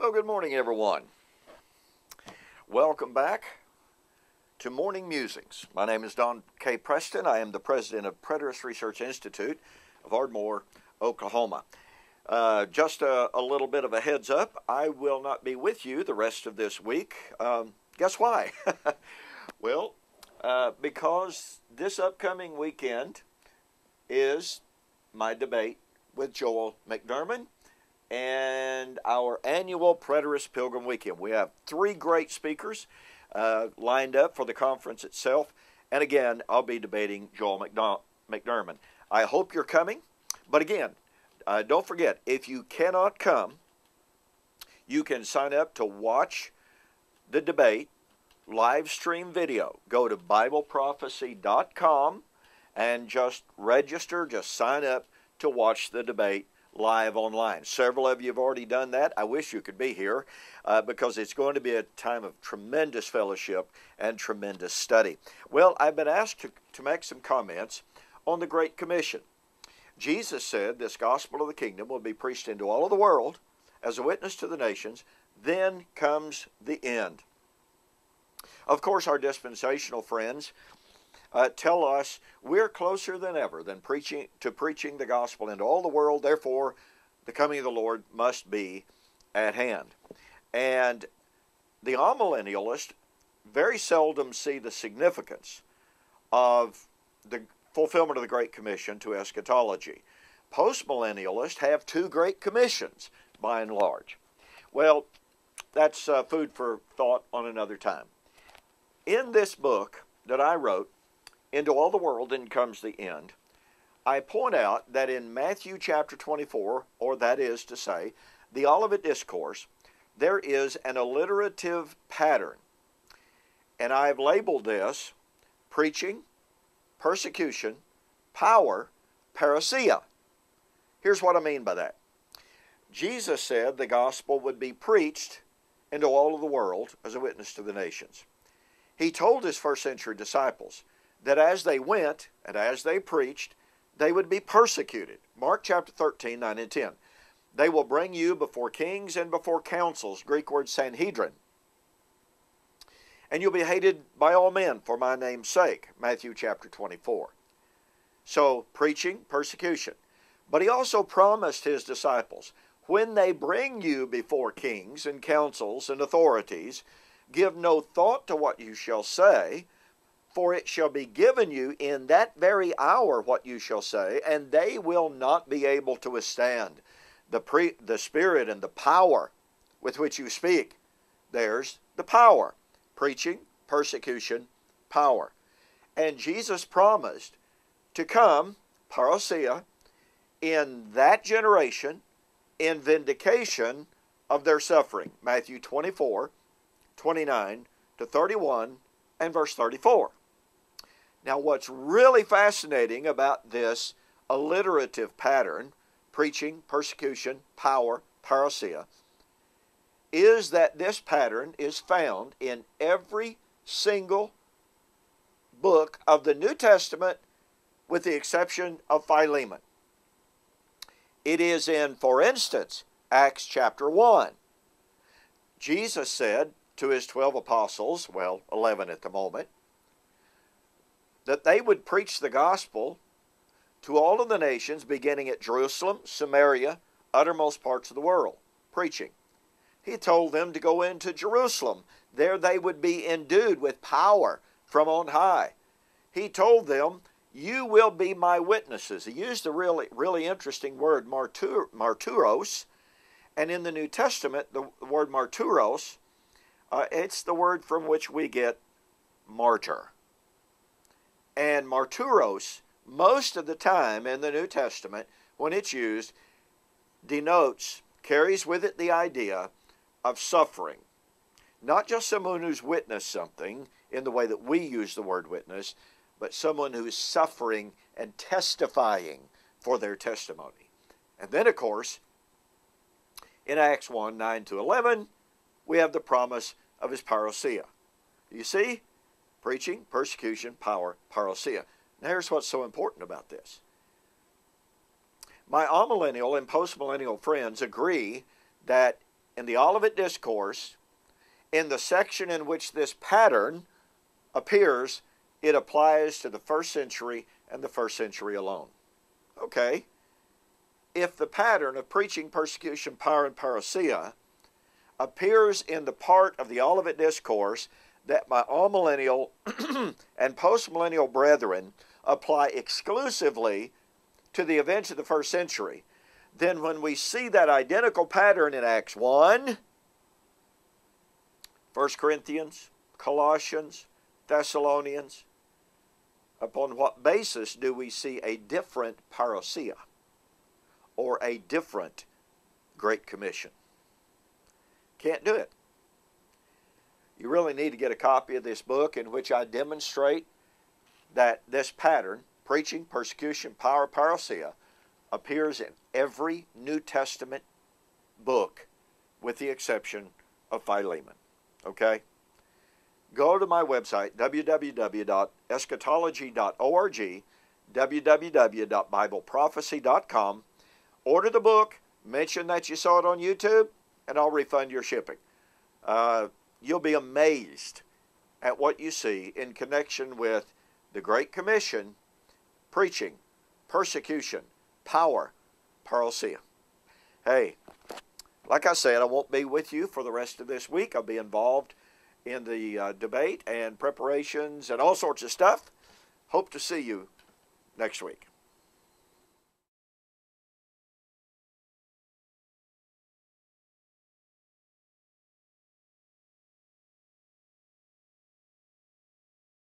Well, good morning, everyone. Welcome back to Morning Musings. My name is Don K. Preston. I am the president of Preterist Research Institute of Ardmore, Oklahoma. Just a little bit of a heads up, I will not be with you the rest of this week. Guess why? Well, because this upcoming weekend is my debate with Joel McDermott and our annual Preterist Pilgrim Weekend. We have 3 great speakers lined up for the conference itself. And again, I'll be debating Joel McDermott. I hope you're coming. But again, don't forget, if you cannot come, you can sign up to watch the debate live stream video. Go to BibleProphecy.com and just register, just sign up to watch the debate live online. Several of you have already done that. I wish you could be here because it's going to be a time of tremendous fellowship and tremendous study. Well, I've been asked to make some comments on the Great Commission. Jesus said this gospel of the kingdom will be preached into all of the world as a witness to the nations. Then comes the end. Of course, our dispensational friends tell us we're closer than ever than preaching the gospel into all the world. Therefore, the coming of the Lord must be at hand. And the amillennialists very seldom see the significance of the fulfillment of the Great Commission to eschatology. Postmillennialists have 2 great commissions, by and large. Well, that's food for thought on another time. In this book that I wrote, Into All the World, Then Comes the End, I point out that in Matthew chapter 24, or that is to say, the Olivet Discourse, there is an alliterative pattern. And I've labeled this preaching, persecution, power, parousia. Here's what I mean by that. Jesus said the gospel would be preached into all of the world as a witness to the nations. He told his first century disciples that as they went and as they preached, they would be persecuted. Mark chapter 13, 9 and 10. They will bring you before kings and before councils, Greek word Sanhedrin. And you'll be hated by all men for my name's sake, Matthew chapter 24. So, preaching, persecution. But he also promised his disciples, when they bring you before kings and councils and authorities, give no thought to what you shall say, for it shall be given you in that very hour what you shall say, and they will not be able to withstand the spirit and the power with which you speak. There's the power. Preaching, persecution, power. And Jesus promised to come, parousia, in that generation in vindication of their suffering. Matthew 24, 29 to 31 and verse 34. Now, what's really fascinating about this alliterative pattern, preaching, persecution, power, parousia, is that this pattern is found in every single book of the New Testament with the exception of Philemon. It is in, for instance, Acts chapter 1. Jesus said to his 12 apostles, well, 11 at the moment, that they would preach the gospel to all of the nations, beginning at Jerusalem, Samaria, uttermost parts of the world, preaching. He told them to go into Jerusalem. There they would be endued with power from on high. He told them, you will be my witnesses. He used a really interesting word, marturos. And in the New Testament, the word marturos, it's the word from which we get martyr. And marturos, most of the time in the New Testament, when it's used, carries with it the idea of suffering. Not just someone who's witnessed something in the way that we use the word witness, but someone who's suffering and testifying for their testimony. And then, of course, in Acts 1, 9 to 11, we have the promise of his parousia. You see? Preaching, persecution, power, parousia. Now here's what's so important about this. My amillennial and postmillennial friends agree that in the Olivet Discourse, in the section in which this pattern appears, it applies to the first century and the first century alone. Okay, if the pattern of preaching, persecution, power, and parousia appears in the part of the Olivet Discourse that my amillennial and postmillennial brethren apply exclusively to the events of the first century, then when we see that identical pattern in Acts 1, 1 Corinthians, Colossians, Thessalonians, upon what basis do we see a different parousia or a different Great Commission? Can't do it. You really need to get a copy of this book in which I demonstrate that this pattern, preaching, persecution, power, parousia, appears in every New Testament book with the exception of Philemon. Okay? Go to my website, www.eschatology.org, www.bibleprophecy.com, order the book, mention that you saw it on YouTube, and I'll refund your shipping. You'll be amazed at what you see in connection with the Great Commission, preaching, persecution, power, parousia. Hey, like I said, I won't be with you for the rest of this week. I'll be involved in the debate and preparations and all sorts of stuff. Hope to see you next week.